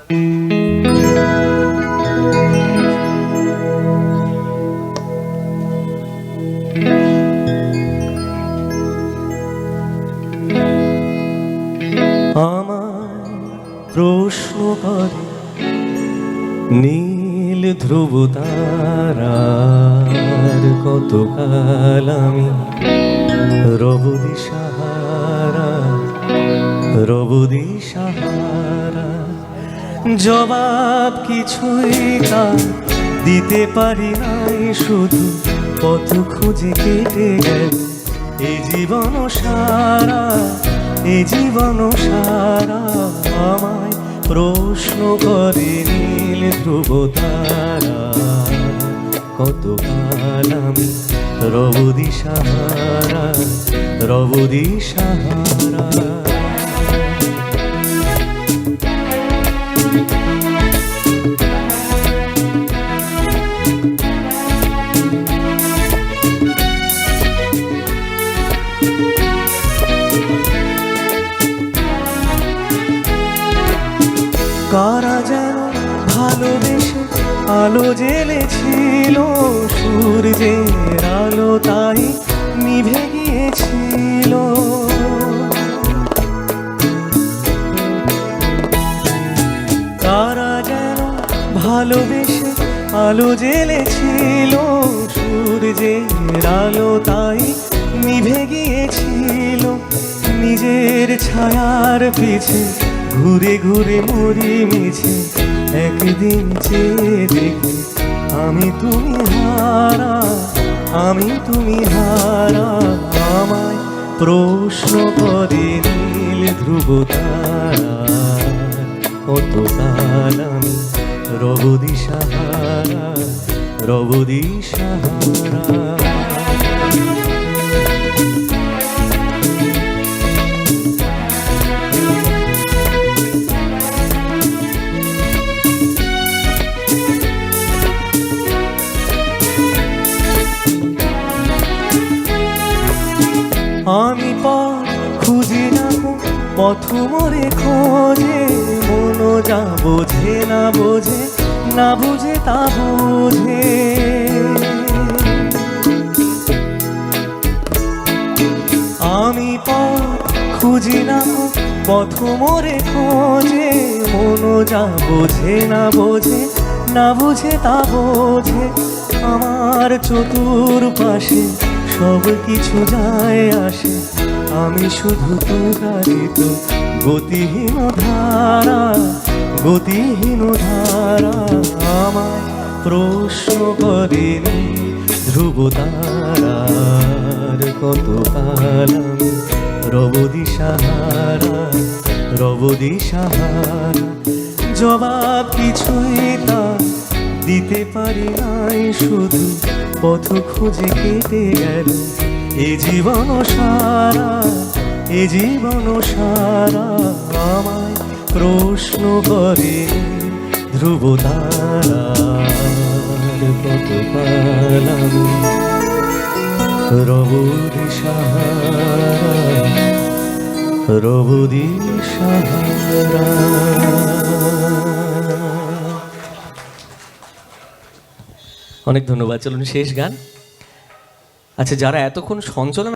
আমার প্রশ্ন করে নীল ধ্রুব তারার কতকাল আমি রব দিশাহারা, রব দিশাহারা। জবাব কিছুই তার দিতে পারি নাই, শুধু পথ খুঁজে কেটে গেল এ জীবন সারা, এ জীবন সারা। আমায় প্রশ্ন করে নীল ধ্রুব তারা কতকাল আমি রব দিশাহারা, রব দিশাহারা। কারা যেন ভালোবেসে আলো জ্বেলেছিল, সূর্যের আলো তাই নিভে গিয়েছিল। কারা যেন ভালোবেসে আলো জ্বেলেছিল, সূর্যের আলো তাই নিভে গিয়েছিল। নিজের ছায়ার পিছে ঘুরে ঘুরে মরি মিছে, একদিন চেয়ে দেখি আমি তুমি হারা, আমি তুমি হারা। আমায় প্রশ্ন করে নীল ধ্রুব তারা কতকাল আমি রব দিশাহারা, রব দিশাহারা। আমি পথ খুঁজি না পথ মোরে খোঁজে, মন যা বোঝে না বোঝে, না বুঝে তা বোঝে। আমি পথ খুঁজি না পথ মোরে খোঁজে, মন যা বোঝে না বোঝে, না বুঝে তা বোঝে। আমার চতুর্পাশে সব কিছু যায় আসে, আমি শুধু প্রতারিত গতিহীন ধারা, গতিহীন ধারা। আমার প্রশ্ন করে ধ্রুব তারার কতকাল আমি রব দিশাহারা, রব দিশাহারা। জবাব কিছুই তার দিতে পারি নাই, শুধু পথ খুঁজে কেটে গেল এ জীবন সারা, এ জীবন সারা। আমায় প্রশ্ন করে ধ্রুব তারার কতকাল আমি রব দিশাহারা, রব দিশাহারা। অনেক ধন্যবাদ। চলুন শেষ গান। আচ্ছা, যারা এতক্ষণ সঞ্চালন